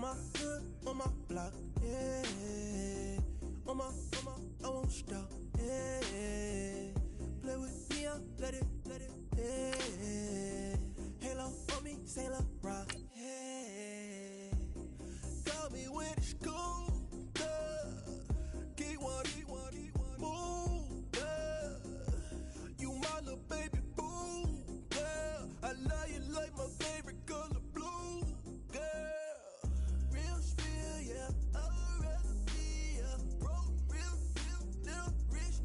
my hood, on my block, yeah. On my, I won't stop, yeah. Play with me, I let it, yeah. Halo on me, Saint Laurent, yeah. Got me with the school, keep one, move, yeah. You my little baby boo, yeah. I love you like my favorite color blue, girl. Real spill, yeah. I'd rather be a broke, real, little rich.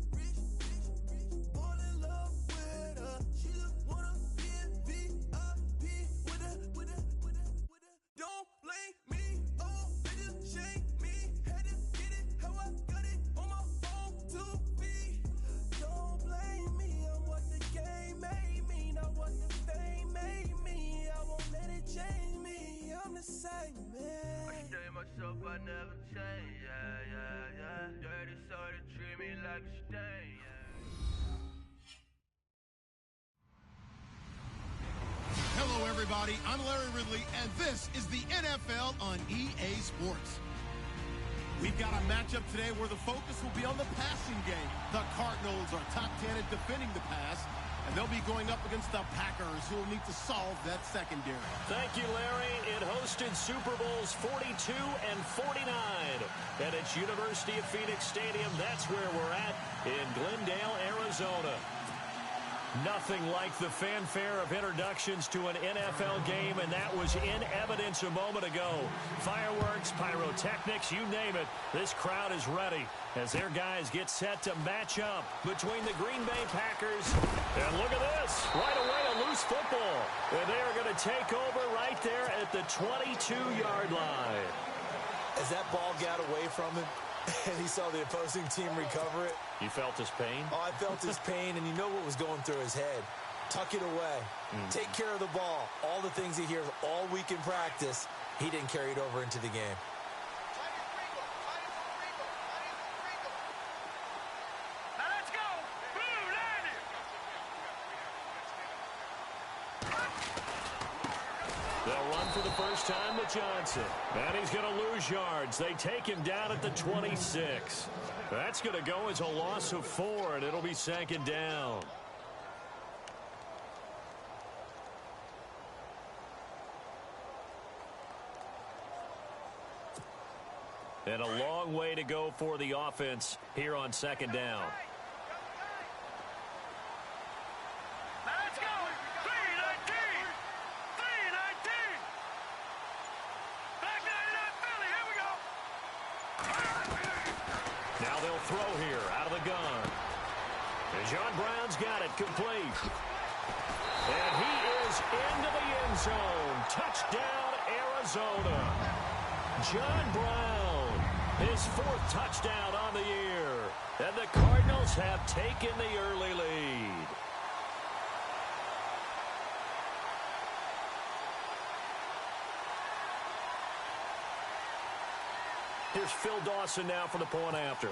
Fall in love with her. She just wanna be a VIP with her. Don't blame me, oh, bitches shame me. Had to get it how I got it on my own 2 feet. Don't blame me, I'm what the game made me, not what the fame made me. I won't let it change me, I'm the same, man. I stay myself, I never change, yeah. Dirty soul to treat me like a stain, yeah. Hello, everybody. I'm Larry Ridley, and this is the NFL on EA Sports. We've got a matchup today where the focus will be on the passing game. The Cardinals are top 10 at defending the pass, and they'll be going up against the Packers, who will need to solve that secondary. Thank you, Larry. It hosted Super Bowls 42 and 49 at its University of Phoenix Stadium. That's where we're at in Glendale, Arizona. Nothing like the fanfare of introductions to an NFL game, and that was in evidence a moment ago. Fireworks, pyrotechnics, you name it. This crowd is ready as their guys get set to match up between the Green Bay Packers. And look at this. Right away, a loose football. And they are going to take over right there at the 22-yard line. As that ball got away from him, and he saw the opposing team recover it. You felt his pain? Oh, I felt his pain, and you know what was going through his head. Tuck it away. Take care of the ball. All the things he hears all week in practice, he didn't carry it over into the game. Now let's go! Blue, landing! They'll run for the first time with Johnson. And he's going to lose yards. They take him down at the 26. That's going to go as a loss of 4, and it'll be second down. And a long way to go for the offense here on second down. Let's go! 319! 319! Back 99 Philly, here we go! Now they'll throw here out of the gun. And John Brown's got it complete. And he is into the end zone. Touchdown, Arizona. John Brown, his 4th touchdown on the year. And the Cardinals have taken the early lead. Here's Phil Dawson now for the point after.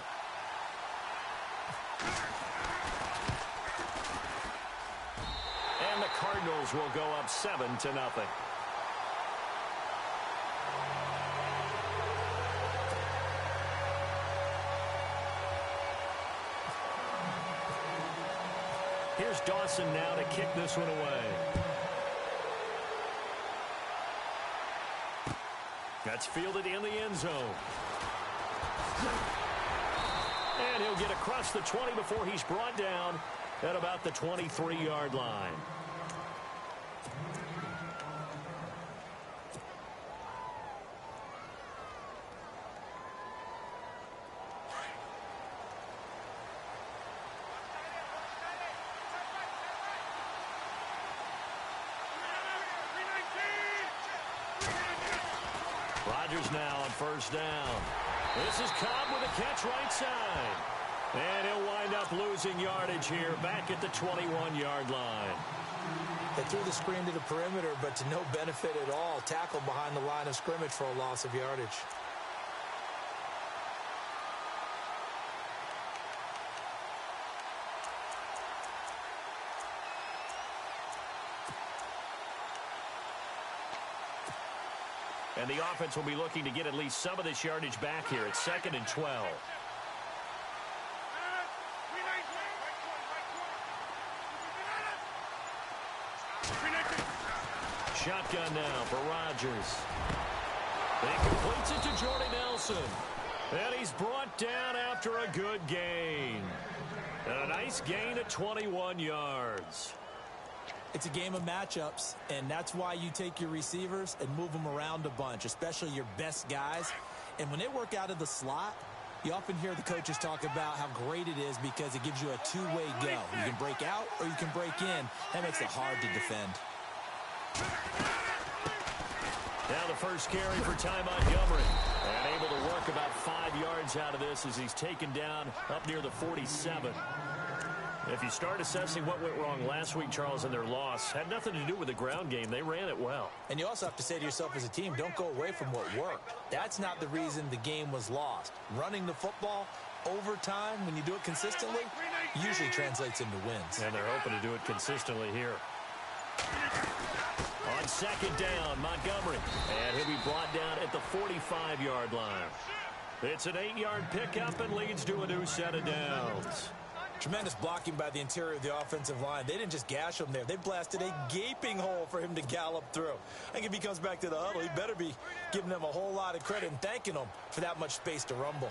And the Cardinals will go up 7-0. Here's Dawson now to kick this one away. That's fielded in the end zone. And he'll get across the 20 before he's brought down at about the 23-yard line. Rodgers now on first down. This is Cobb with a catch right side. And he'll wind up losing yardage here back at the 21-yard line. They threw the screen to the perimeter, but to no benefit at all. Tackled behind the line of scrimmage for a loss of yardage. And the offense will be looking to get at least some of this yardage back here. It's 2nd and 12. Shotgun now for Rodgers. He completes it to Jordy Nelson. And he's brought down after a good gain. And a nice gain of 21 yards. It's a game of matchups, and that's why you take your receivers and move them around a bunch, especially your best guys. And when they work out of the slot, you often hear the coaches talk about how great it is because it gives you a two-way go. You can break out or you can break in. That makes it hard to defend. Now the first carry for Ty Montgomery. And able to work about 5 yards out of this as he's taken down up near the 47. If you start assessing what went wrong last week, Charles, in their loss, had nothing to do with the ground game. They ran it well. And you also have to say to yourself as a team, don't go away from what worked. That's not the reason the game was lost. Running the football over time, when you do it consistently, usually translates into wins. And they're hoping to do it consistently here. On second down, Montgomery. And he'll be brought down at the 45-yard line. It's an 8-yard pickup and leads to a new set of downs. Tremendous blocking by the interior of the offensive line. They didn't just gash him there. They blasted a gaping hole for him to gallop through. I think if he comes back to the huddle, he better be giving them a whole lot of credit and thanking them for that much space to rumble.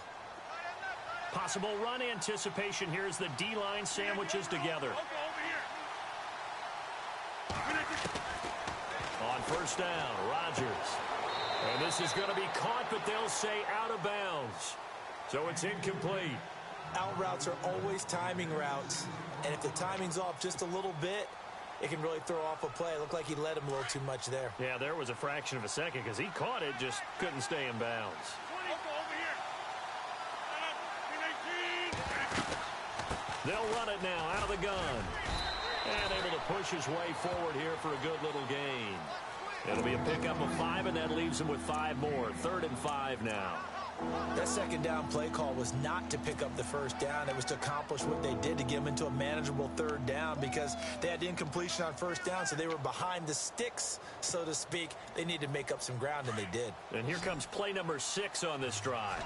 Possible run anticipation here as the D-line sandwiches together. On first down, Rodgers. And this is going to be caught, but they'll say out of bounds. So it's incomplete. Out routes are always timing routes. And if the timing's off just a little bit, it can really throw off a play. It looked like he led him a little too much there. Yeah, there was a fraction of a second because he caught it, just couldn't stay in bounds. They'll run it now out of the gun. And able to push his way forward here for a good little gain. It'll be a pickup of 5, and that leaves him with 5 more. 3rd and 5 now. That second down play call was not to pick up the first down. It was to accomplish what they did to get them into a manageable 3rd down because they had incompletion on first down, so they were behind the sticks, so to speak. They needed to make up some ground, and they did. And here comes play number 6 on this drive.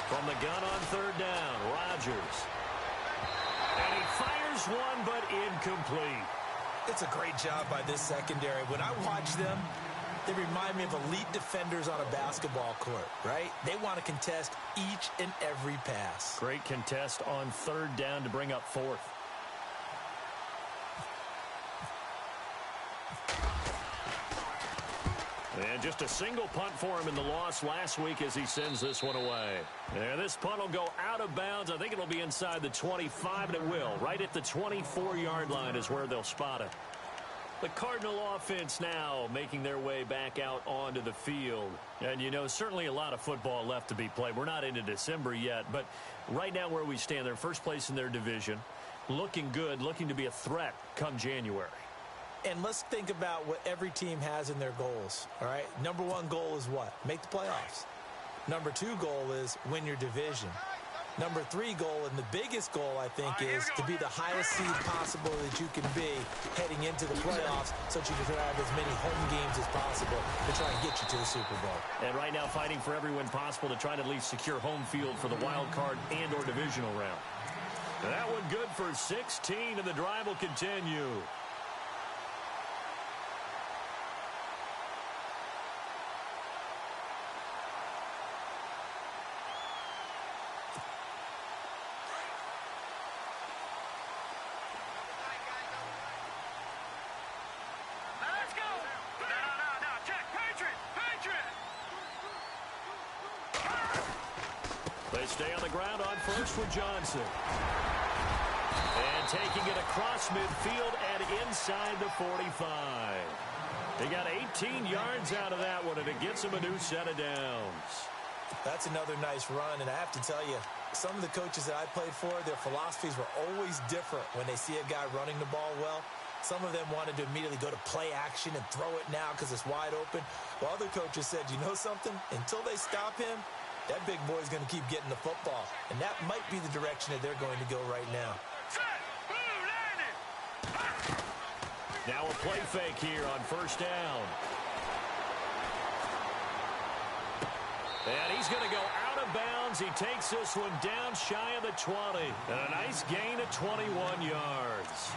From the gun on 3rd down, Rodgers. And he fires one, but incomplete. It's a great job by this secondary. When I watch them, they remind me of elite defenders on a basketball court, right? They want to contest each and every pass. Great contest on 3rd down to bring up 4th. And just a single punt for him in the loss last week as he sends this one away. And this punt will go out of bounds. I think it'll be inside the 25, and it will. Right at the 24-yard line is where they'll spot it. The Cardinal offense now making their way back out onto the field. And, you know, certainly a lot of football left to be played. We're not into December yet, but right now where we stand, they're first place in their division. Looking good, looking to be a threat come January. And let's think about what every team has in their goals, all right? Number 1 goal is what? Make the playoffs. Number 2 goal is win your division. Number 3 goal, and the biggest goal, I think, is to be the highest seed possible that you can be heading into the playoffs so that you can have as many home games as possible to try and get you to the Super Bowl. And right now fighting for every win possible to try to at least secure home field for the wild card and or divisional round. That one good for 16, and the drive will continue. They stay on the ground on first with Johnson. And taking it across midfield and inside the 45. They got 18 yards out of that one, and it gets them a new set of downs. That's another nice run, and I have to tell you, some of the coaches that I played for, their philosophies were always different when they see a guy running the ball well. Some of them wanted to immediately go to play action and throw it now because it's wide open. While other coaches said, you know something? Until they stop him, that big boy's going to keep getting the football. And that might be the direction that they're going to go right now. Now a play fake here on first down. And he's going to go out of bounds. He takes this one down shy of the 20. And a nice gain of 21 yards.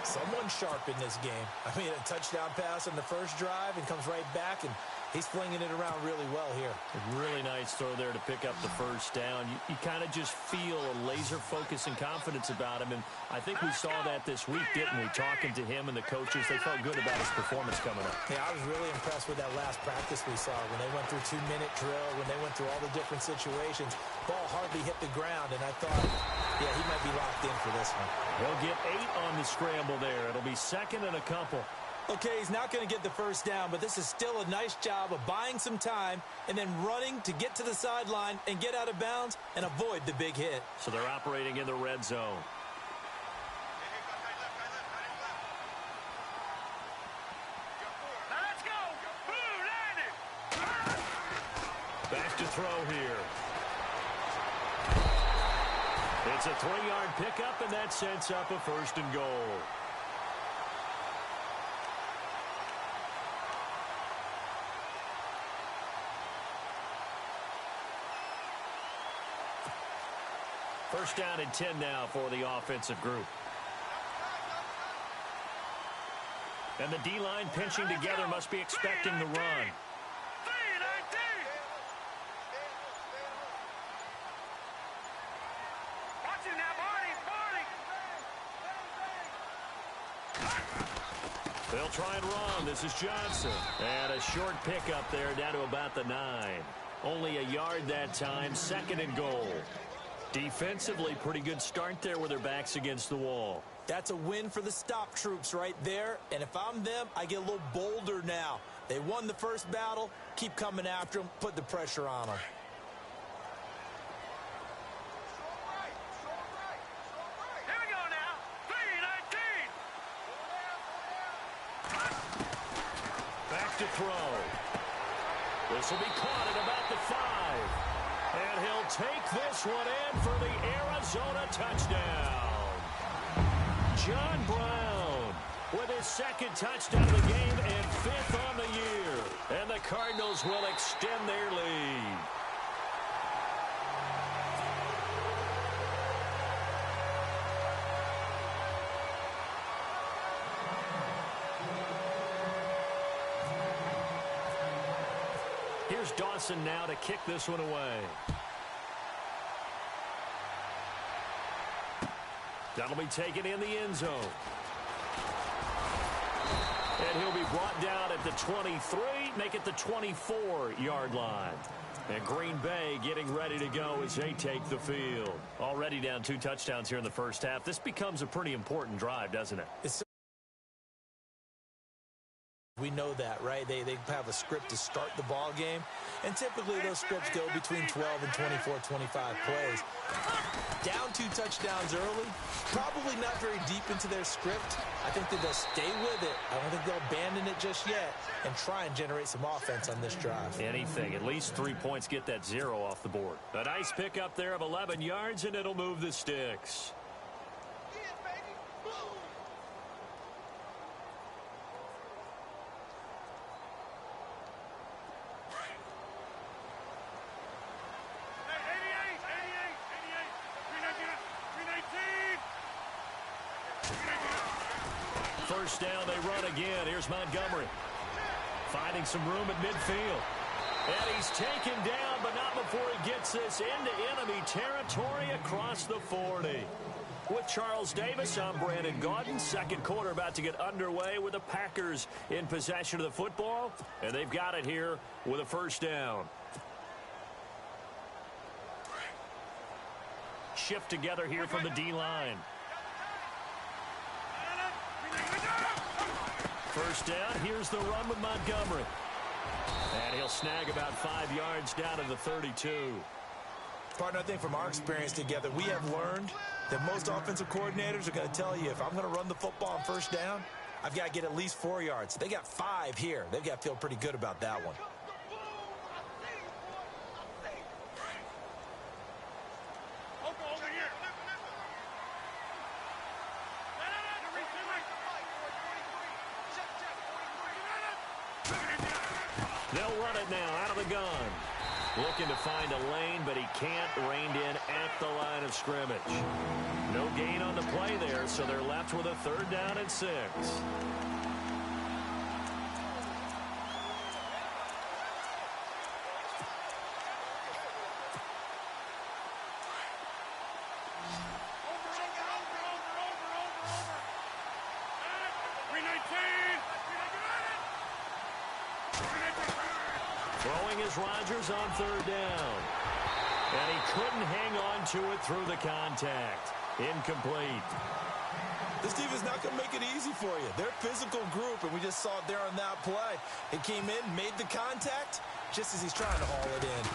Someone sharp in this game. I mean, a touchdown pass on the first drive and comes right back, and he's flinging it around really well here. A really nice throw there to pick up the first down. You kind of just feel a laser focus and confidence about him, and I think we saw that this week, didn't we? Talking to him and the coaches, they felt good about his performance coming up. Yeah, I was really impressed with that last practice we saw when they went through 2-minute drill, when they went through all the different situations. Ball hardly hit the ground, and I thought, yeah, he might be locked in for this one. He'll get 8 on the scramble there. It'll be second and a couple. Okay, he's not going to get the first down, but this is still a nice job of buying some time and then running to get to the sideline and get out of bounds and avoid the big hit. So they're operating in the red zone. Let's go. Blue landed. Back to throw here. It's a 3-yard pickup, and that sets up a first and goal. First down and 10 now for the offensive group. And the D-line pinching together must be expecting the run. They'll try and run. This is Johnson. And a short pickup there down to about the 9. Only a yard that time. Second and goal. Defensively, pretty good start there with their backs against the wall. That's a win for the stop troops right there. And if I'm them, I get a little bolder now. They won the first battle. Keep coming after them. Put the pressure on them. Here we go now. 3-19. Back to throw. This will be caught at about the 5. And he'll take this one in for the Arizona touchdown. John Brown with his second touchdown of the game and 5th on the year. And the Cardinals will extend their lead. Here's Dawson now to kick this one away. That'll be taken in the end zone. And he'll be brought down at the 23, make it the 24-yard line. And Green Bay getting ready to go as they take the field. Already down 2 touchdowns here in the first half. This becomes a pretty important drive, doesn't it? We know that, right? They have a script to start the ball game, and typically those scripts go between 12 and 24, 25 plays. Down 2 touchdowns early, probably not very deep into their script. I think that they'll stay with it. I don't think they'll abandon it just yet and try and generate some offense on this drive. Anything. At least 3 points, get that 0 off the board. A nice pickup there of 11 yards, and it'll move the sticks. First down, they run again. Here's Montgomery. Finding some room at midfield. And he's taken down, but not before he gets this into enemy territory across the 40. With Charles Davis, I'm Brandon Gaudin. Second quarter about to get underway with the Packers in possession of the football. And they've got it here with a first down. Shift together here from the D-line. First down, here's the run with Montgomery. And he'll snag about 5 yards down to the 32. Partner, I think from our experience together, we have learned that most offensive coordinators are going to tell you, if I'm going to run the football on first down, I've got to get at least 4 yards. They got 5 here. They've got to feel pretty good about that one. They'll run it now out of the gun. Looking to find a lane, but he can't. Reined in at the line of scrimmage. No gain on the play there, so they're left with a 3rd down and 6. Throwing is Rodgers on 3rd down. And he couldn't hang on to it through the contact. Incomplete. This defense is not going to make it easy for you. They're a physical group, and we just saw it there on that play. It came in, made the contact, just as he's trying to haul it in.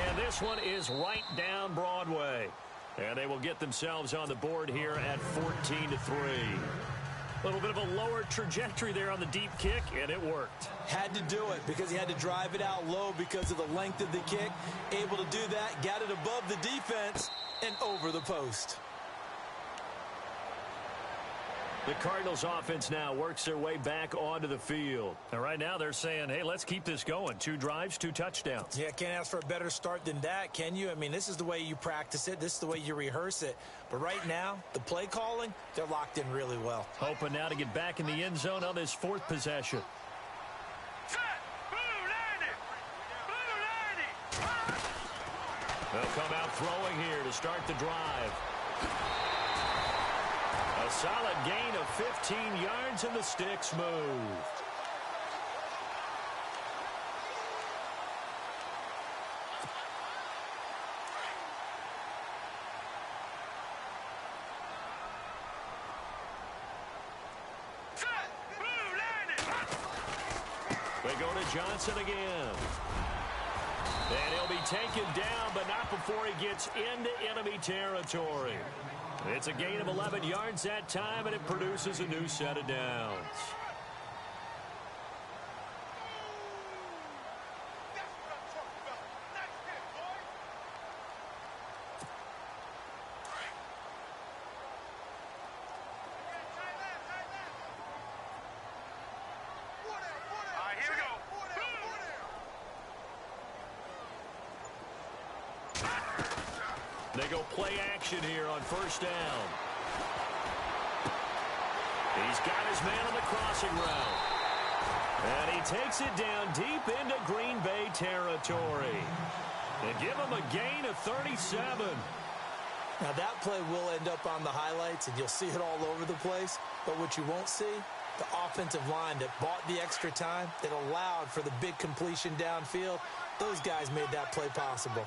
And this one is right down Broadway. And they will get themselves on the board here at 14-3. A little bit of a lower trajectory there on the deep kick, and it worked. Had to do it because he had to drive it out low because of the length of the kick. Able to do that, got it above the defense and over the post. The Cardinals offense now works their way back onto the field. And right now they're saying, hey, let's keep this going. 2 drives, 2 touchdowns. Yeah, can't ask for a better start than that, can you? I mean, this is the way you practice it. This is the way you rehearse it. But right now, the play calling, they're locked in really well. Hoping now to get back in the end zone on this 4th possession. They'll come out throwing here to start the drive. A solid gain of 15 yards, and the sticks moved. They go to Johnson again. And he'll be taken down, but not before he gets into enemy territory. It's a gain of 11 yards that time, and it produces a new set of downs. They go play action here on 1st down. He's got his man on the crossing route. And he takes it down deep into Green Bay territory. And give him a gain of 37. Now that play will end up on the highlights, and you'll see it all over the place. But what you won't see, the offensive line that bought the extra time, that allowed for the big completion downfield, those guys made that play possible.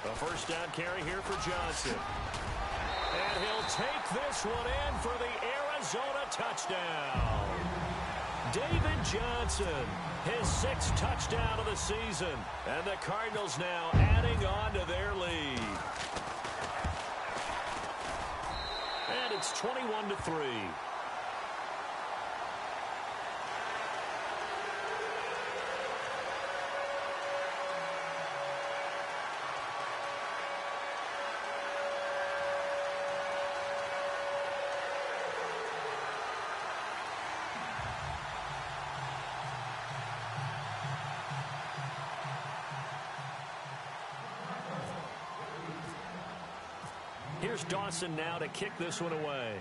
A 1st down carry here for Johnson. And he'll take this one in for the Arizona touchdown. David Johnson, his 6th touchdown of the season. And the Cardinals now adding on to their lead. And it's 21-3. Here's Dawson now to kick this one away.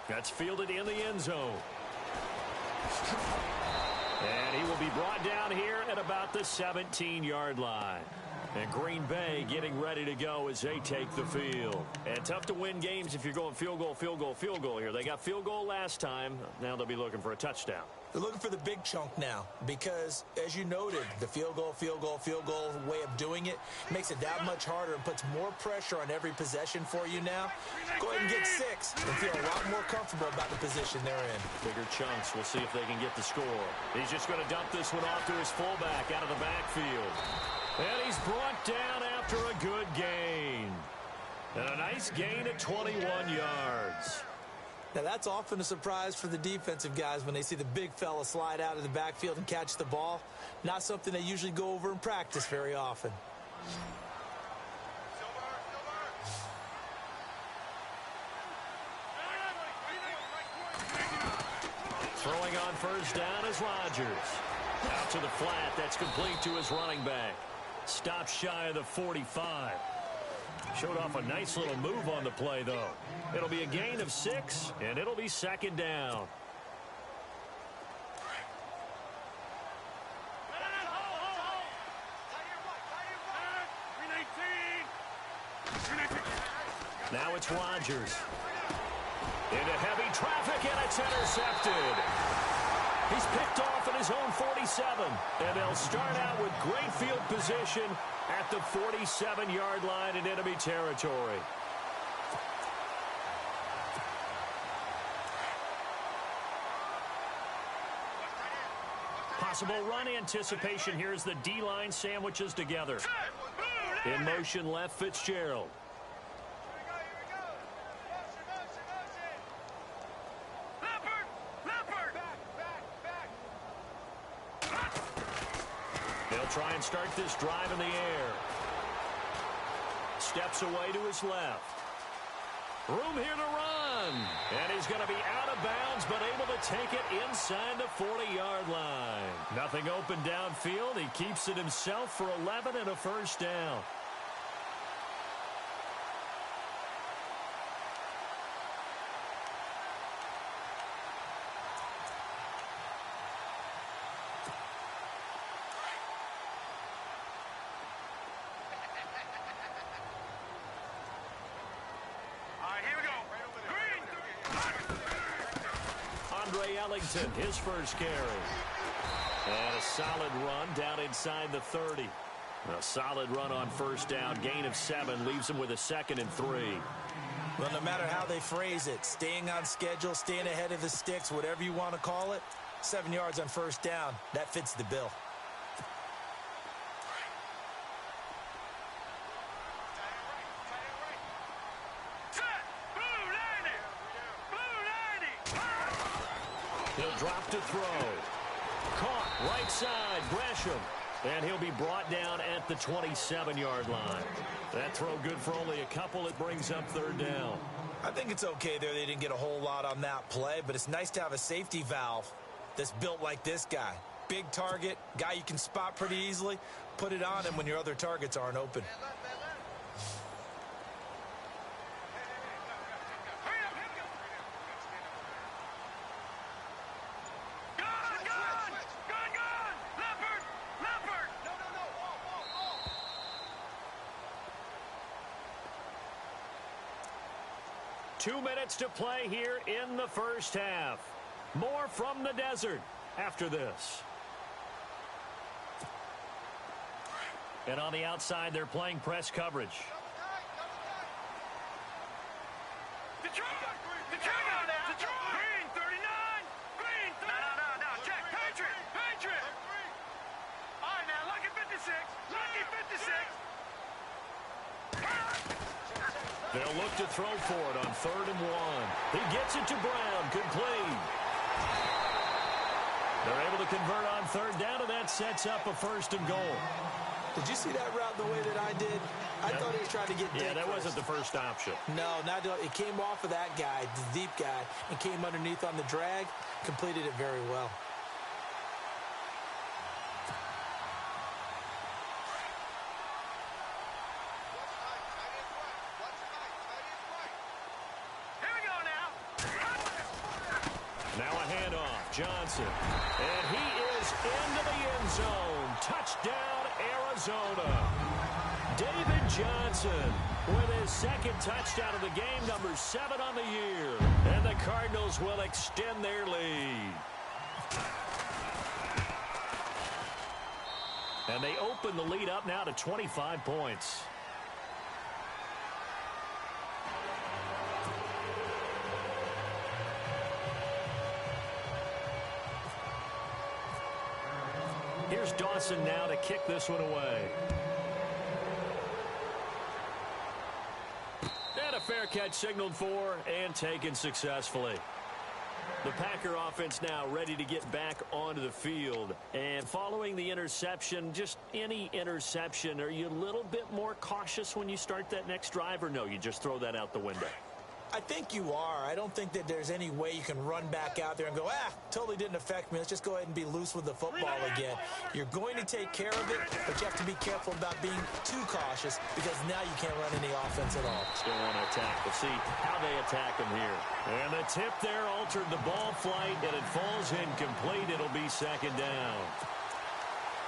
That's fielded in the end zone. And he will be brought down here at about the 17-yard line. And Green Bay getting ready to go as they take the field. And tough to win games if you're going field goal, field goal, field goal here. They got field goal last time. Now they'll be looking for a touchdown. They're looking for the big chunk now because, as you noted, the field goal way of doing it makes it that much harder and puts more pressure on every possession for you now. Go ahead and get 6 and feel a lot more comfortable about the position they're in. Bigger chunks. We'll see if they can get the score. He's just going to dump this one off to his fullback out of the backfield. And he's brought down after a good gain. And a nice gain at 21 yards. Now, that's often a surprise for the defensive guys when they see the big fella slide out of the backfield and catch the ball. Not something they usually go over in practice very often. Throwing on first down is Rodgers. Out to the flat. That's complete to his running back. Stop shy of the 45. Showed off a nice little move on the play, though. It'll be a gain of 6, and it'll be second down. Now it's Rodgers. Into heavy traffic, and it's intercepted. He's picked off at his own 47, and they'll start out with great field position at the 47-yard line in enemy territory. Possible run anticipation here as the D-line sandwiches together. In motion left, Fitzgerald. Try and start this drive in the air. Steps away to his left. Room here to run. And he's going to be out of bounds, but able to take it inside the 40-yard line. Nothing open downfield. He keeps it himself for 11 and a first down. Ellington, his first carry. And a solid run down inside the 30. A solid run on first down. Gain of 7 leaves him with a 2nd and 3. Well, no matter how they phrase it, staying on schedule, staying ahead of the sticks, whatever you want to call it, 7 yards on first down, that fits the bill. Drop to throw. Caught right side, Gresham. And he'll be brought down at the 27-yard line. That throw good for only a couple. It brings up 3rd down. I think it's okay there. They didn't get a whole lot on that play, but it's nice to have a safety valve that's built like this guy. Big target, guy you can spot pretty easily. Put it on him when your other targets aren't open. Two minutes to play here in the first half. More from the desert after this. And on the outside, they're playing press coverage. Detroit! Green 39! Green 39! No, check. Patriot! All right, now, lucky 56. They'll look to throw for it on 3rd and 1. He gets it to Brown, complete. They're able to convert on 3rd down, and that sets up a 1st and goal. Did you see that route the way that I did? I thought he was trying to get deep. Yeah, that wasn't the first option. No, it came off of that guy, the deep guy, and came underneath on the drag. Completed it very well. Now a handoff, Johnson. And he is into the end zone. Touchdown, Arizona. David Johnson with his second touchdown of the game, number 7 on the year. And the Cardinals will extend their lead. And they open the lead up now to 25 points. Here's Dawson now to kick this one away. And a fair catch signaled for and taken successfully. The Packer offense now ready to get back onto the field. And following the interception, just any interception, are you a little bit more cautious when you start that next drive, or no, you just throw that out the window? I think you are. I don't think that there's any way you can run back out there and go, totally didn't affect me. Let's just go ahead and be loose with the football again. You're going to take care of it, but you have to be careful about being too cautious because now you can't run any offense at all. Still want to attack. We'll see how they attack them here. And the tip there altered the ball flight, and it falls incomplete. It'll be second down.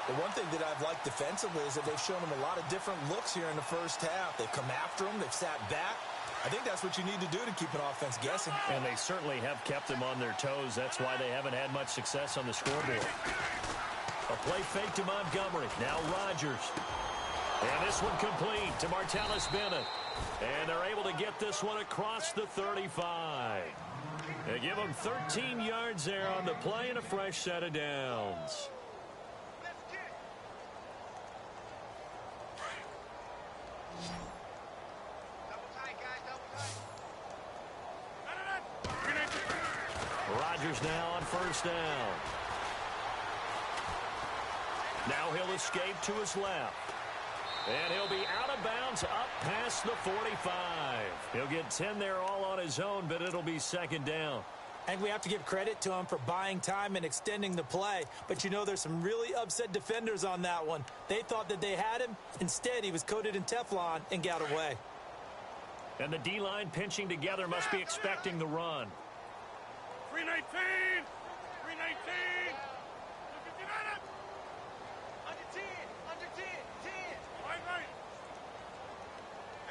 The one thing that I've liked defensively is that they've shown them a lot of different looks here in the first half. They've come after them. They've sat back. I think that's what you need to do to keep an offense guessing. And they certainly have kept them on their toes. That's why they haven't had much success on the scoreboard. A play fake to Montgomery. Now Rodgers. And this one complete to Martellus Bennett. And they're able to get this one across the 35. They give them 13 yards there on the play and a fresh set of downs. Rodgers now on first down. Now he'll escape to his left. And he'll be out of bounds up past the 45. He'll get 10 there all on his own, but it'll be second down. And we have to give credit to him for buying time and extending the play. But you know there's some really upset defenders on that one. They thought that they had him. Instead, he was coated in Teflon and got away. And the D-line pinching together must be expecting the run. 319! 319! Under 10! Under 10! 10! Right.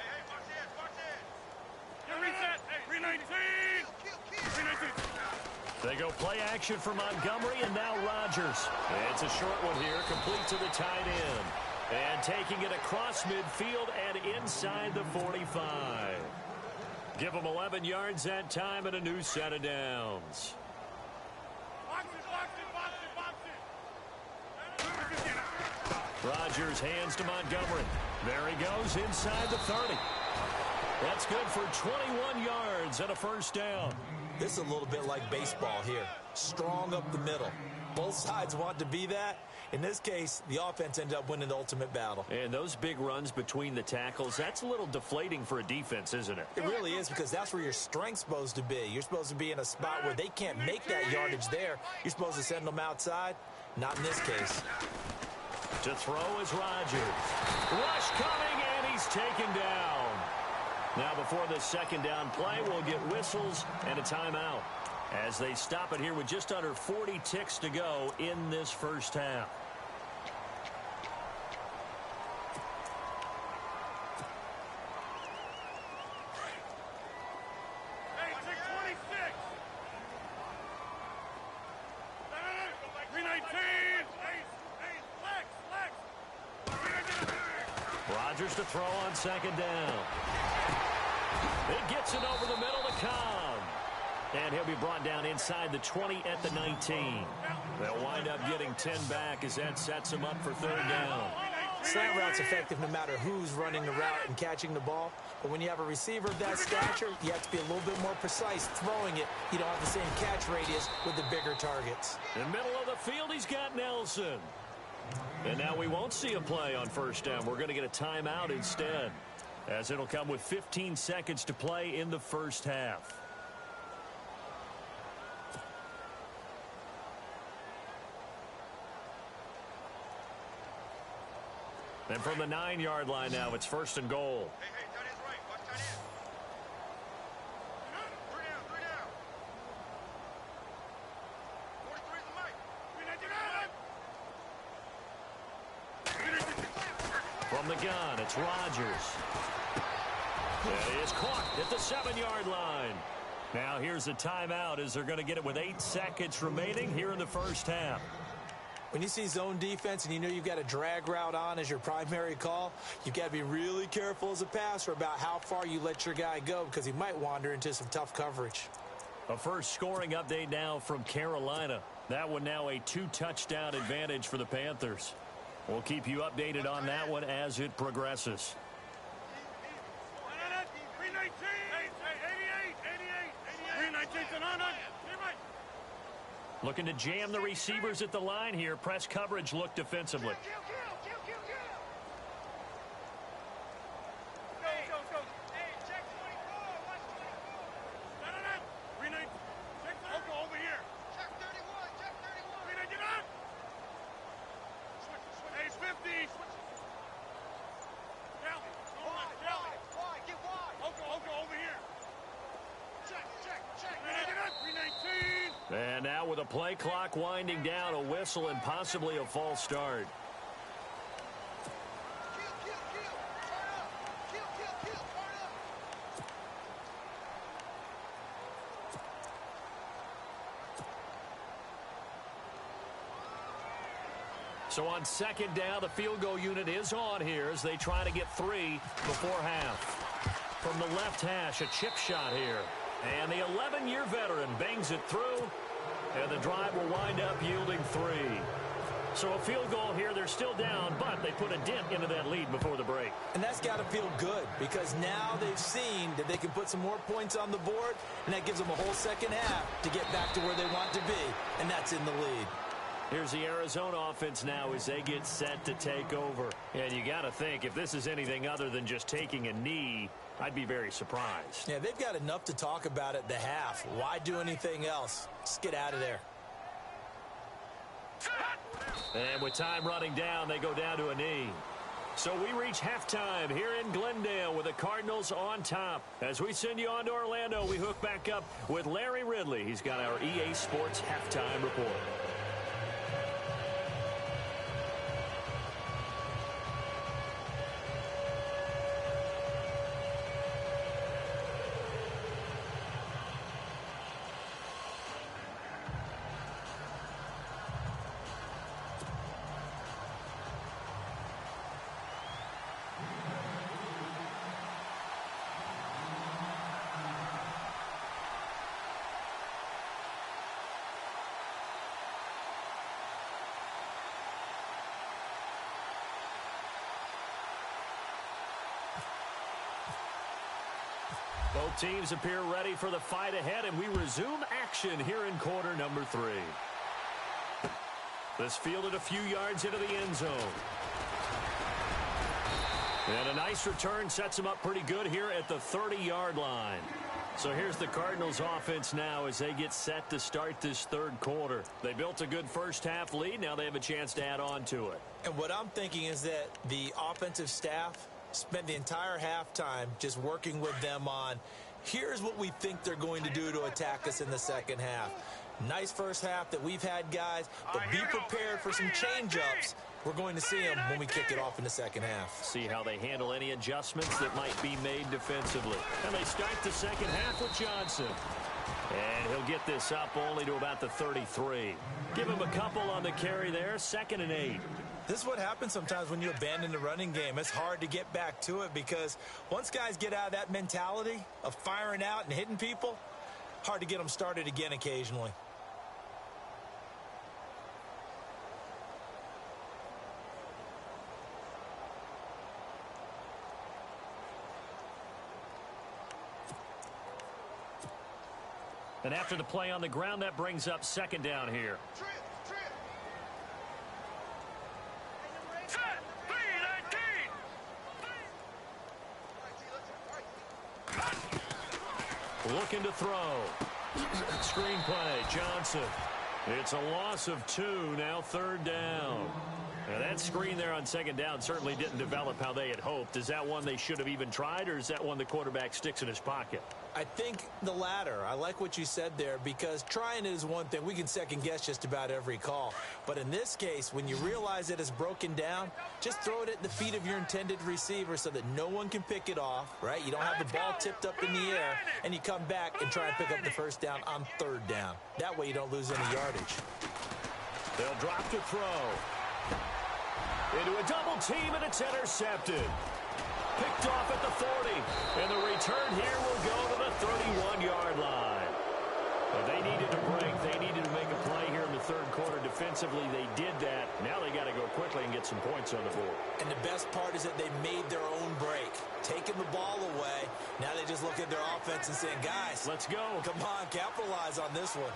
Hey, watch this! Watch this! You reset! Hey, 319! 319! They go play action for Montgomery, and now Rodgers. It's a short one here, complete to the tight end. And taking it across midfield and inside the 45. Give them 11 yards that time and a new set of downs. Rodgers hands to Montgomery. There he goes inside the 30. That's good for 21 yards and a first down. This is a little bit like baseball here. Strong up the middle. Both sides want to be that. In this case, the offense ended up winning the ultimate battle. And those big runs between the tackles, that's a little deflating for a defense, isn't it? It really is, because that's where your strength's supposed to be. You're supposed to be in a spot where they can't make that yardage there. You're supposed to send them outside. Not in this case. To throw is Rodgers. Rush coming, and he's taken down. Now before this second down play, we'll get whistles and a timeout as they stop it here with just under 40 ticks to go in this first half. Hey, 626! 319! Hey, flex! Rodgers to throw on second down. It gets it over the middle to Cobb. And he'll be brought down inside the 20 at the 19. They'll wind up getting 10 back as that sets them up for third down. Slant route's effective no matter who's running the route and catching the ball. But when you have a receiver of that stature, you have to be a little bit more precise throwing it. You don't have the same catch radius with the bigger targets. In the middle of the field, he's got Nelson. And now we won't see a play on first down. We're going to get a timeout instead, as it'll come with 15 seconds to play in the first half. And from the 9-yard line now, it's first and goal. Hey, tight end's right. Watch tight end. Three down. 43 is the mic. 319! From the gun, it's Rodgers. And he is caught at the 7-yard line. Now here's a timeout as they're going to get it with 8 seconds remaining here in the first half. When you see zone defense and you know you've got a drag route on as your primary call, you've got to be really careful as a passer about how far you let your guy go because he might wander into some tough coverage. A first scoring update now from Carolina. That one now a 2-touchdown advantage for the Panthers. We'll keep you updated on that one as it progresses. 319. Looking to jam the receivers at the line here. Press coverage look defensively. And now with a play clock winding down, a whistle and possibly a false start. So on second down, the field goal unit is on here as they try to get 3 before half. From the left hash, a chip shot here. And the 11-year veteran bangs it through, and the drive will wind up yielding 3. So a field goal here. They're still down, but they put a dent into that lead before the break. And that's got to feel good because now they've seen that they can put some more points on the board, and that gives them a whole second half to get back to where they want to be, and that's in the lead. Here's the Arizona offense now as they get set to take over. And you got to think, if this is anything other than just taking a knee, I'd be very surprised. Yeah, they've got enough to talk about at the half. Why do anything else? Just get out of there. And with time running down, they go down to a knee. So we reach halftime here in Glendale with the Cardinals on top. As we send you on to Orlando, we hook back up with Larry Ridley. He's got our EA Sports halftime report. Both teams appear ready for the fight ahead, and we resume action here in quarter number 3. This fielded a few yards into the end zone. And a nice return sets them up pretty good here at the 30-yard line. So here's the Cardinals offense now as they get set to start this third quarter. They built a good first half lead. Now they have a chance to add on to it. And what I'm thinking is that the offensive staff spent the entire halftime just working with them on, here's what we think they're going to do to attack us in the second half. Nice first half that we've had, guys, but be prepared for some change-ups. We're going to see them when we kick it off in the second half. See how they handle any adjustments that might be made defensively. And they start the second half with Johnson. And he'll get this up only to about the 33. Give him a couple on the carry there, 2nd and 8. This is what happens sometimes when you abandon the running game. It's hard to get back to it because once guys get out of that mentality of firing out and hitting people, hard to get them started again occasionally. And after the play on the ground, that brings up second down here. Looking to throw. Screen play, Johnson. It's a loss of 2, now 3rd down. Now that screen there on 2nd down certainly didn't develop how they had hoped. Is that one they should have even tried, or is that one the quarterback sticks in his pocket? I think the latter. I like what you said there because trying it is one thing. We can second guess just about every call. But in this case, when you realize that it's broken down, just throw it at the feet of your intended receiver so that no one can pick it off, right? You don't have the ball tipped up in the air, and you come back and try and pick up the first down on third down. That way you don't lose any yardage. They'll drop to throw. Into a double team, and it's intercepted. Picked off at the 40. And the return here will go to the 31-yard line. But they needed to break. They needed to make a play here in the third quarter. Defensively, they did that. Now they got to go quickly and get some points on the board. And the best part is that they made their own break. Taking the ball away. Now they just look at their offense and saying, guys, let's go. Come on, capitalize on this one.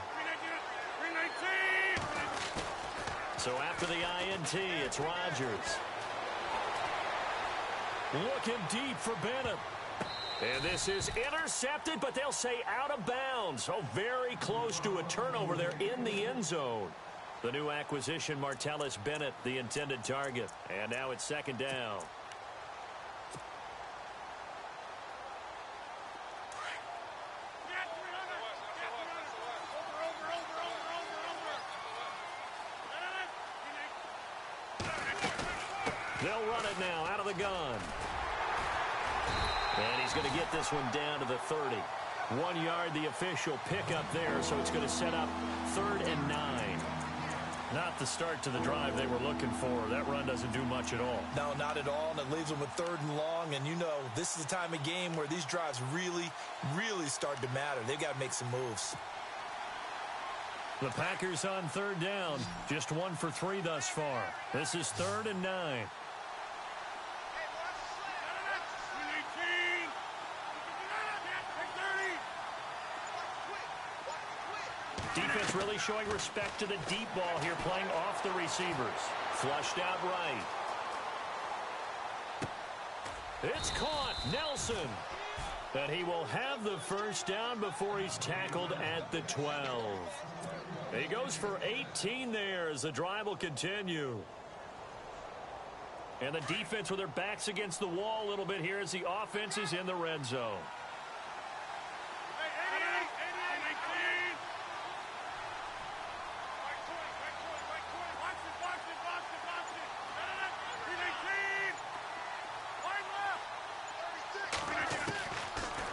So after the INT, it's Rodgers. Looking deep for Bennett. And this is intercepted, but they'll say out of bounds. Oh, very close to a turnover there in the end zone. The new acquisition, Martellus Bennett, the intended target. And now it's second down. They'll run it now out of the gun. And he's going to get this one down to the 30. 1 yard, the official pickup there, so it's going to set up 3rd and 9. Not the start to the drive they were looking for. That run doesn't do much at all. No, not at all, and it leaves them with 3rd and long. And you know, this is the time of game where these drives really, really start to matter. They've got to make some moves. The Packers on 3rd down. Just 1 for 3 thus far. This is 3rd and 9. Defense really showing respect to the deep ball here, playing off the receivers. Flushed out right. It's caught. Nelson. And he will have the first down before he's tackled at the 12. He goes for 18 there as the drive will continue. And the defense with their backs against the wall a little bit here as the offense is in the red zone.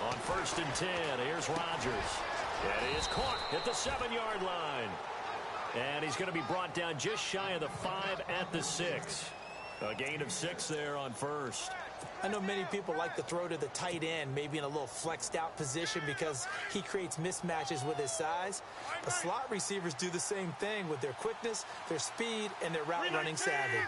On 1st and 10, here's Rodgers. And he is caught at the 7-yard line. And he's going to be brought down just shy of the 5 at the 6. A gain of 6 there on 1st. I know many people like to throw to the tight end, maybe in a little flexed out position because he creates mismatches with his size. But slot receivers do the same thing with their quickness, their speed, and their route running savvy.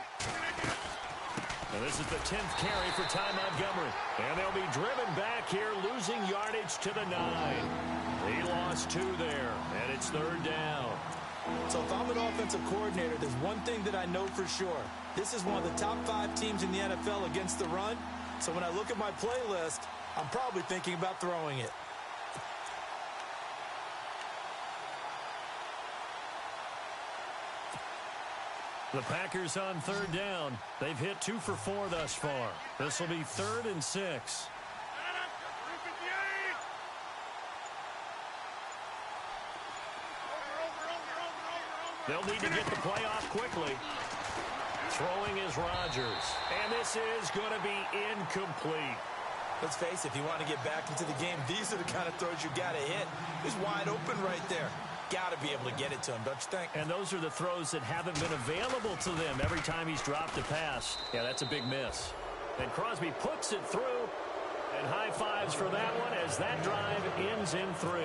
And this is the 10th carry for Ty Montgomery. And they'll be driven back here, losing yardage to the 9. He lost 2 there, and it's 3rd down. So if I'm an offensive coordinator, there's one thing that I know for sure. This is one of the top 5 teams in the NFL against the run. So when I look at my playlist, I'm probably thinking about throwing it. The Packers on 3rd down. They've hit 2 for 4 thus far. This will be 3rd and 6. They'll need to get the play off quickly. Throwing is Rodgers. And this is going to be incomplete. Let's face it, if you want to get back into the game, these are the kind of throws you got to hit. He's wide open right there. Got to be able to get it to him, don't you think? And those are the throws that haven't been available to them every time he's dropped a pass. Yeah, that's a big miss. And Crosby puts it through. And high fives for that one as that drive ends in 3.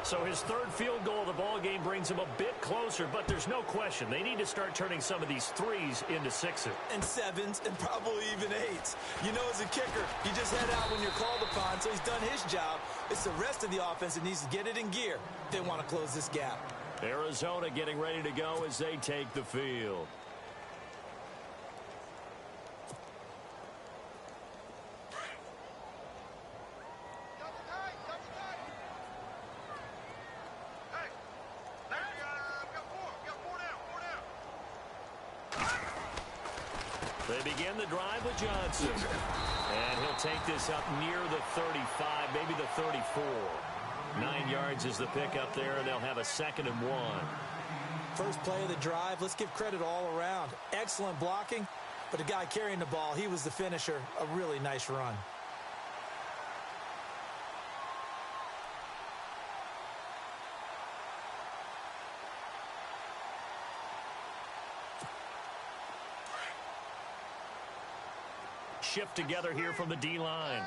So his 3rd field goal of the ball game brings him a bit closer, but there's no question they need to start turning some of these 3s into 6s. And 7s and probably even 8s. You know, as a kicker, you just head out when you're called upon, so he's done his job. It's the rest of the offense that needs to get it in gear if they want to close this gap. Arizona getting ready to go as they take the field. They begin the drive with Johnson. And he'll take this up near the 35, maybe the 34. 9 yards is the pickup there, and they'll have a 2nd and 1. First play of the drive, let's give credit all around. Excellent blocking, but the guy carrying the ball, he was the finisher. A really nice run. Shift together here from the D-line.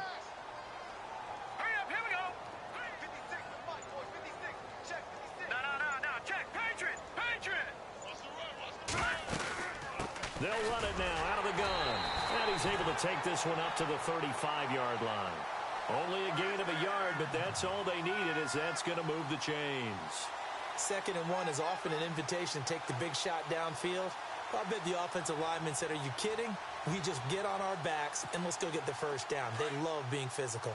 Hurry up, here we go. 56, check, 56. No, check, Patriot. They'll run it now out of the gun. And he's able to take this one up to the 35-yard line. Only a gain of a yard, but that's all they needed, as that's going to move the chains. 2nd and 1 is often an invitation to take the big shot downfield. I bet the offensive linemen said, are you kidding? We just get on our backs and let's go get the first down. They love being physical.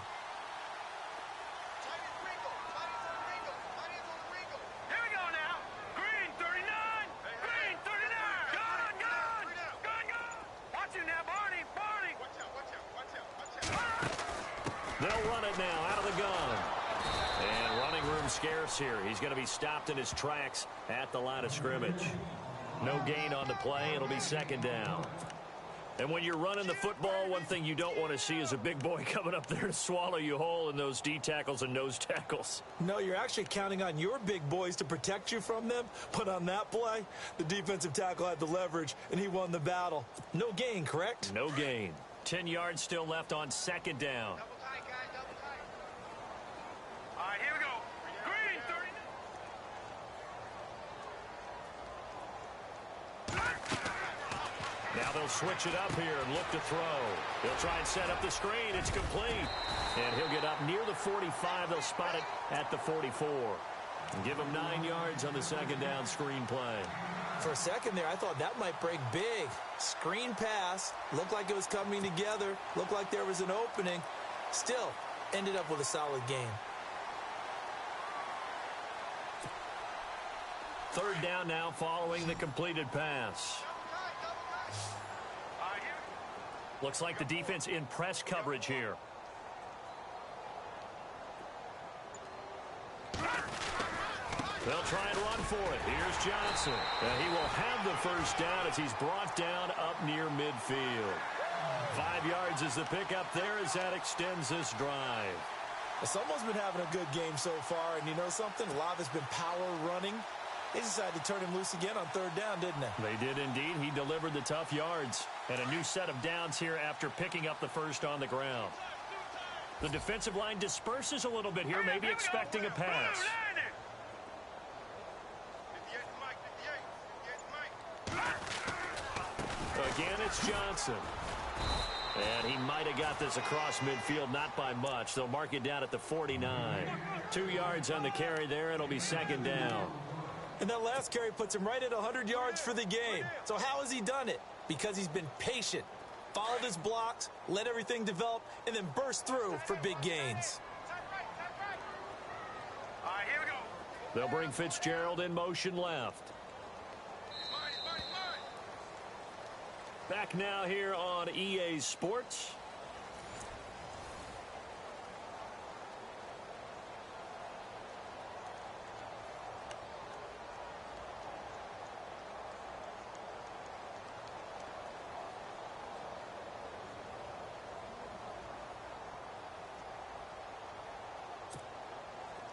Here we go now. Green 39. Green 39. Gun. Watch you now, Barney. Watch out. They'll run it now out of the gun. And running room scarce here. He's going to be stopped in his tracks at the line of scrimmage. No gain on the play. It'll be 2nd down. And when you're running the football, one thing you don't want to see is a big boy coming up there to swallow you whole in those D tackles and nose tackles. No, you're actually counting on your big boys to protect you from them. But on that play, the defensive tackle had the leverage, and he won the battle. No gain, correct? No gain. 10 yards still left on 2nd down. Double tight, guys, double tight. All right, here we go. Green 39. Now they'll switch it up here and look to throw. He'll try and set up the screen. It's complete. And he'll get up near the 45. They'll spot it at the 44. And give him 9 yards on the 2nd down screen play. For a second there, I thought that might break big. Screen pass. Looked like it was coming together. Looked like there was an opening. Still, ended up with a solid game. 3rd down now following the completed pass. Looks like the defense in press coverage here. They'll try and run for it. Here's Johnson. And he will have the first down as he's brought down up near midfield. 5 yards is the pickup there as that extends this drive. Someone's been having a good game so far, and you know something? A lot of it's been power running. They decided to turn him loose again on 3rd down, didn't they? They did indeed. He delivered the tough yards. And a new set of downs here after picking up the first on the ground. The defensive line disperses a little bit here, maybe expecting a pass. Again, it's Johnson. And he might have got this across midfield, not by much. They'll mark it down at the 49. 2 yards on the carry there. It'll be 2nd down. And that last carry puts him right at 100 yards for the game. So how has he done it? Because he's been patient, followed his blocks, let everything develop, and then burst through for big gains. All right, here we go. They'll bring Fitzgerald in motion left. Back now here on EA Sports.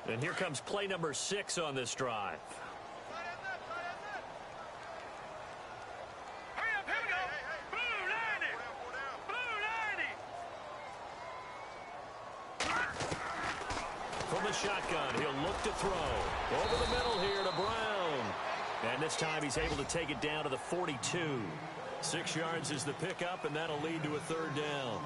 And here comes play number 6 on this drive. Hurry up, here we go. Blue 90. From the shotgun, he'll look to throw. Over the middle here to Brown. And this time he's able to take it down to the 42. 6 yards is the pickup, and that'll lead to a 3rd down.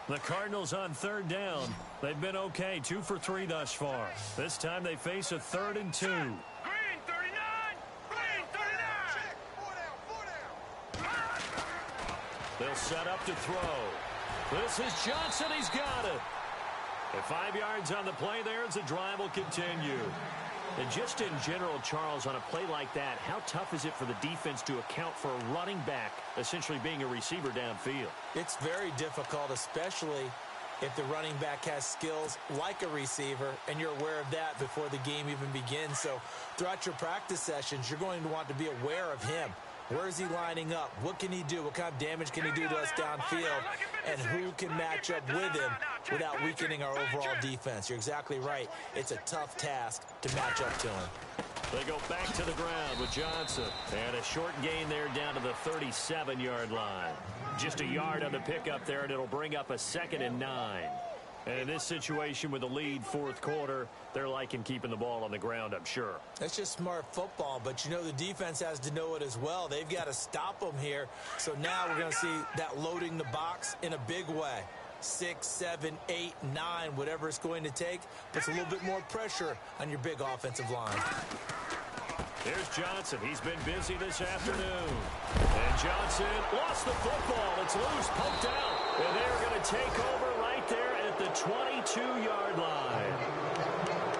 The Cardinals on 3rd down. They've been okay, 2 for 3 thus far. This time they face a 3rd and 2. Green 39. Green 39. They'll set up to throw. This is Johnson. He's got it. And 5 yards on the play there as the drive will continue. And just in general, Charles, on a play like that, how tough is it for the defense to account for a running back essentially being a receiver downfield? It's very difficult, especially if the running back has skills like a receiver, and you're aware of that before the game even begins. So throughout your practice sessions, you're going to want to be aware of him. Where is he lining up? What can he do? What kind of damage can he do to us downfield? And who can match up with him without weakening our overall defense? You're exactly right. It's a tough task to match up to him. They go back to the ground with Johnson. And a short gain there down to the 37-yard line. Just a yard on the pickup there, and it'll bring up a 2nd and 9. And in this situation with the lead fourth quarter, they're liking keeping the ball on the ground, I'm sure. That's just smart football, but you know the defense has to know it as well. They've got to stop them here. So now we're going to see that loading the box in a big way. 6, 7, 8, 9, whatever it's going to take, puts a little bit more pressure on your big offensive line. Here's Johnson. He's been busy this afternoon. And Johnson lost the football. It's loose, poked out. And they're going to take over right there at the 22-yard line.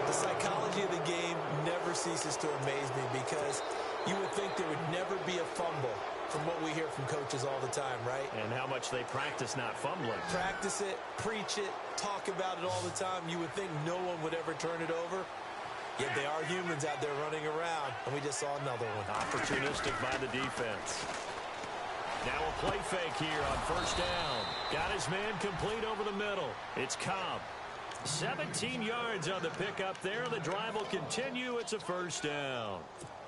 The psychology of the game never ceases to amaze me because you would think there would never be a fumble from what we hear from coaches all the time, right? And how much they practice not fumbling. Practice it, preach it, talk about it all the time. You would think no one would ever turn it over. Yet they are humans out there running around, and we just saw another one. Opportunistic by the defense. Now a play fake here on first down. Got his man complete over the middle. It's Cobb. 17 yards on the pickup there. The drive will continue. It's a first down.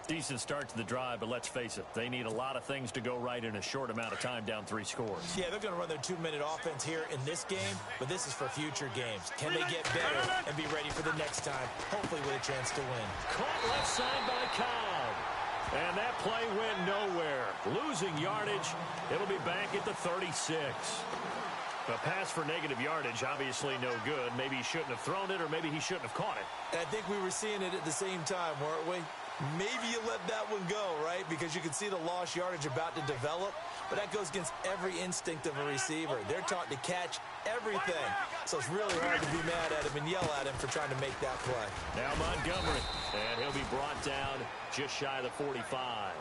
Decent start to the drive, but let's face it, they need a lot of things to go right in a short amount of time down 3 scores. Yeah, they're going to run their 2-minute offense here in this game, but this is for future games. Can they get better and be ready for the next time, hopefully with a chance to win? Caught left side by Cobb. And that play went nowhere. Losing yardage. It'll be back at the 36. A pass for negative yardage, obviously no good. Maybe he shouldn't have thrown it, or maybe he shouldn't have caught it. And I think we were seeing it at the same time, weren't we? Maybe you let that one go, right? Because you can see the lost yardage about to develop. But that goes against every instinct of a receiver. They're taught to catch everything. So it's really hard to be mad at him and yell at him for trying to make that play. Now Montgomery. And he'll be brought down just shy of the 45.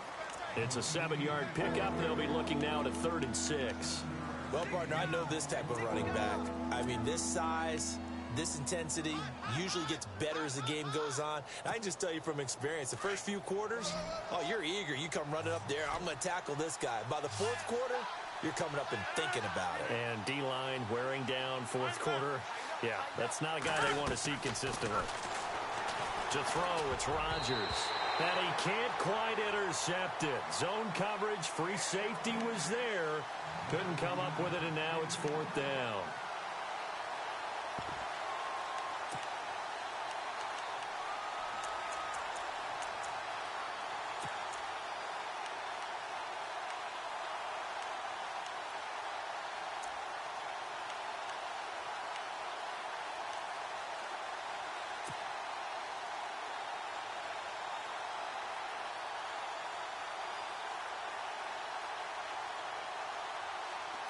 It's a 7-yard pickup. They'll be looking now to 3rd and 6. Well, partner, I know this type of running back. I mean, this size, this intensity usually gets better as the game goes on. I can just tell you from experience, the first few quarters, oh, you're eager. You come running up there, I'm going to tackle this guy. By the fourth quarter, you're coming up and thinking about it. And D-line wearing down fourth quarter. Yeah, that's not a guy they want to see consistently. To throw, it's Rodgers. And he can't quite intercept it. Zone coverage, free safety was there. Couldn't come up with it, and now it's 4th down.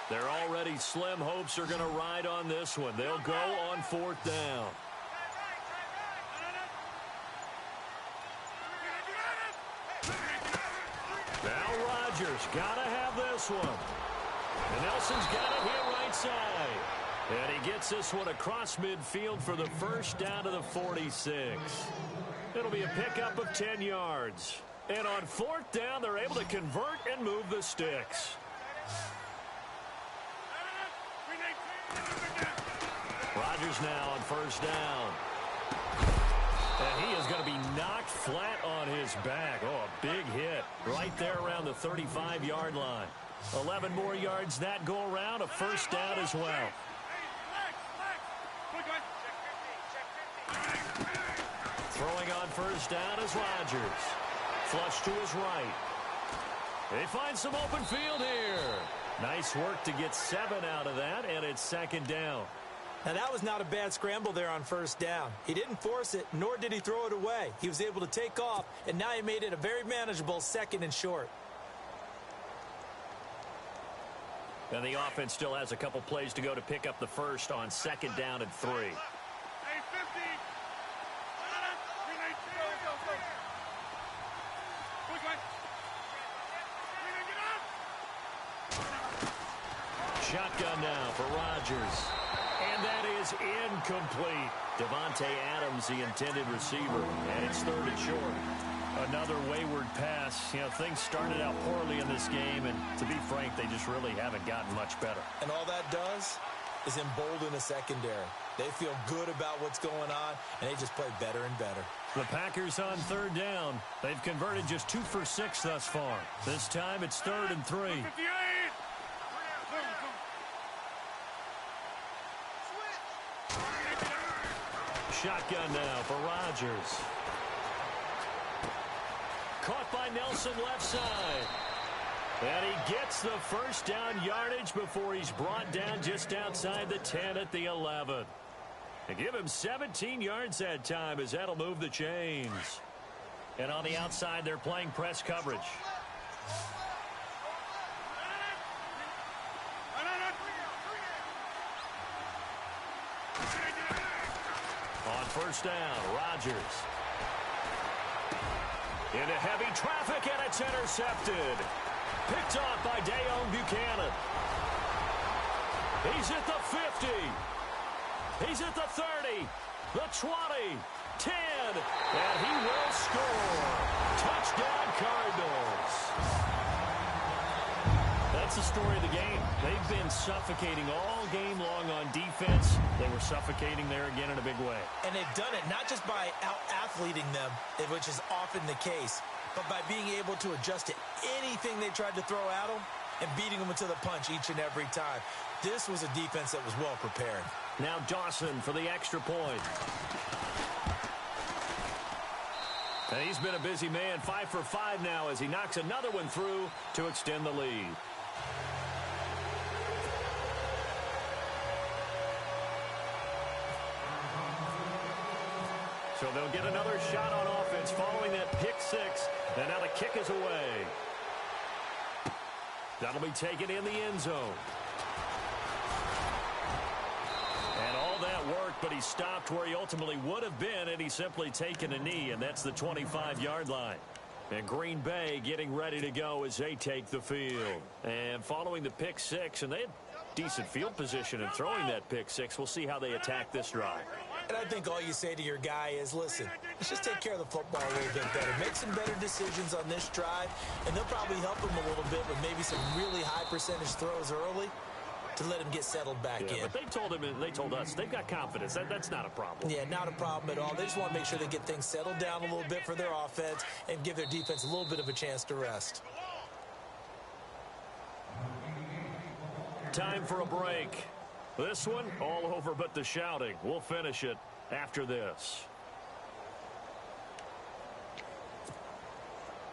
Their already slim hopes are going to ride on this one. They'll go on 4th down. Now Rodgers got to have this one. And Nelson's got it here right side. And he gets this one across midfield for the first down to the 46. It'll be a pickup of 10 yards. And on 4th down, they're able to convert and move the sticks. Rodgers now on first down. And he is going to be knocked flat on his back. Oh, a big hit right there around the 35-yard line. 11 more yards that go around, a first down as well. Throwing on first down is Rodgers. Flush to his right. They find some open field here. Nice work to get 7 out of that, and it's 2nd down. Now, that was not a bad scramble there on first down. He didn't force it, nor did he throw it away. He was able to take off, and now he made it a very manageable 2nd and short. And the offense still has a couple plays to go to pick up the first on 2nd down and 3. Hey, 50. Shotgun now for Rodgers. And that is incomplete. Devontae Adams, the intended receiver. And it's 3rd and short. Another wayward pass. You know, things started out poorly in this game, and to be frank, they just really haven't gotten much better. And all that does is embolden the secondary. They feel good about what's going on, and they just play better and better. The Packers on 3rd down. They've converted just 2 for 6 thus far. This time it's 3rd and 3. 58. Shotgun now for Rodgers. Caught by Nelson left side. And he gets the first down yardage before he's brought down just outside the 10 at the 11. They give him 17 yards that time as that'll move the chains. And on the outside, they're playing press coverage. On 1st down, Rodgers. Into heavy traffic, and it's intercepted. Picked off by Dayon Buchanan. He's at the 50. He's at the 30, the 20, 10, and he will score. Touchdown, Cardinals. That's the story of the game. They've been suffocating all game long on defense. They were suffocating there again in a big way. And they've done it not just by out-athleting them, which is often the case, but by being able to adjust to anything they tried to throw at them and beating them to the punch each and every time. This was a defense that was well prepared. Now Dawson for the extra point. And he's been a busy man, 5 for 5 now as he knocks another one through to extend the lead. So they'll get another shot on offense following that pick 6. And now the kick is away. That'll be taken in the end zone. And all that worked, but he stopped where he ultimately would have been, and he's simply taken a knee, and that's the 25-yard line. And Green Bay getting ready to go as they take the field. And following the pick 6, and they had decent field position in throwing that pick 6. We'll see how they attack this drive. And I think all you say to your guy is, listen, let's just take care of the football a little bit better. Make some better decisions on this drive, and they'll probably help him a little bit with maybe some really high percentage throws early to let him get settled back in. But they told us they've got confidence. That's not a problem. Yeah, not a problem at all. They just want to make sure they get things settled down a little bit for their offense and give their defense a little bit of a chance to rest. Time for a break. This one, all over but the shouting. We'll finish it after this.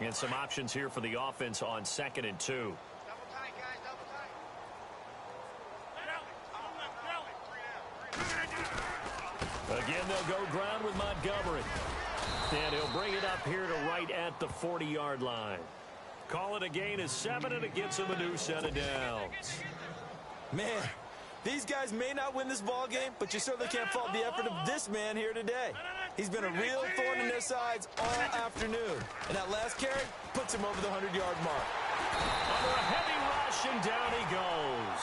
And some options here for the offense on 2nd and 2. Double tight, guys, double tight. Again, they'll go ground with Montgomery. And he'll bring it up here to right at the 40-yard line. Call it a gain of 7, and it gets him a new set of downs. Man, these guys may not win this ball game, but you certainly can't fault the effort of this man here today. He's been a real thorn in their sides all afternoon. And that last carry puts him over the 100-yard mark. Under a heavy rush, and down he goes.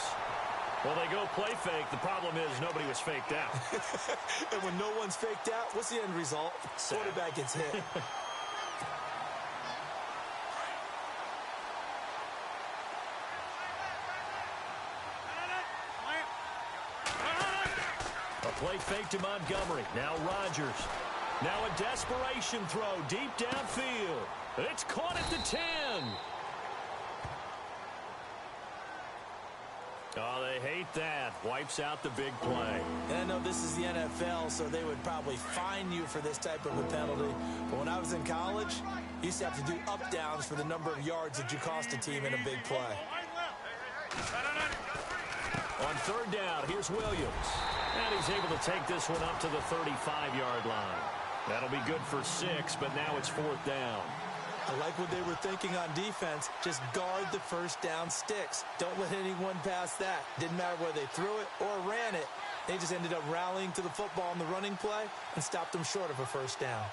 Well, they go play fake. The problem is nobody was faked out. And when no one's faked out, what's the end result? Quarterback gets hit. Play fake to Montgomery. Now Rodgers. Now a desperation throw deep downfield. It's caught at the 10. Oh, they hate that. Wipes out the big play. And I know this is the NFL, so they would probably fine you for this type of a penalty. But when I was in college, you used to have to do up-downs for the number of yards that you cost a team in a big play. On 3rd down, here's Williams. And he's able to take this one up to the 35-yard line. That'll be good for 6, but now it's 4th down. I like what they were thinking on defense. Just guard the first down sticks. Don't let anyone pass that. Didn't matter whether they threw it or ran it. They just ended up rallying to the football in the running play and stopped them short of a first down.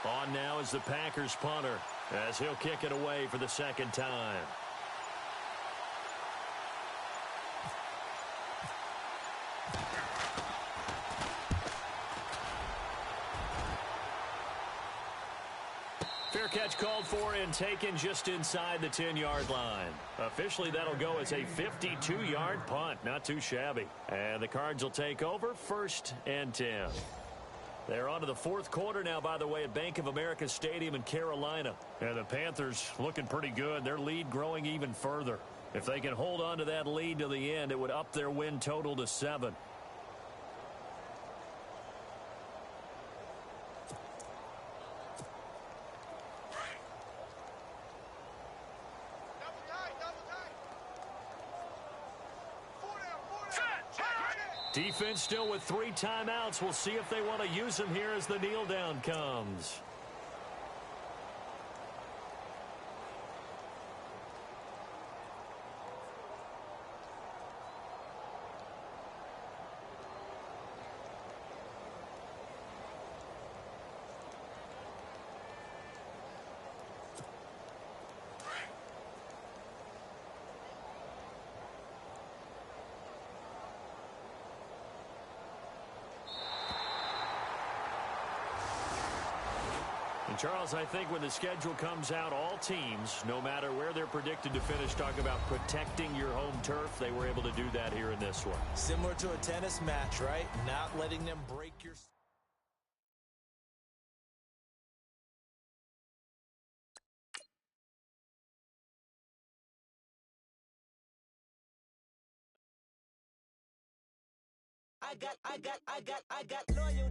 On now is the Packers punter as he'll kick it away for the second time. Fair catch called for and taken just inside the 10-yard line. Officially, that'll go as a 52-yard punt. Not too shabby. And the Cards will take over 1st and 10. They're on to the fourth quarter now, by the way, at Bank of America Stadium in Carolina. And the Panthers looking pretty good. Their lead growing even further. If they can hold on to that lead to the end, it would up their win total to 7. Defense still with 3 timeouts. We'll see if they want to use them here as the kneel down comes. And Charles, I think when the schedule comes out, all teams, no matter where they're predicted to finish, talk about protecting your home turf. They were able to do that here in this one. Similar to a tennis match, right? Not letting them break your... I got loyalty.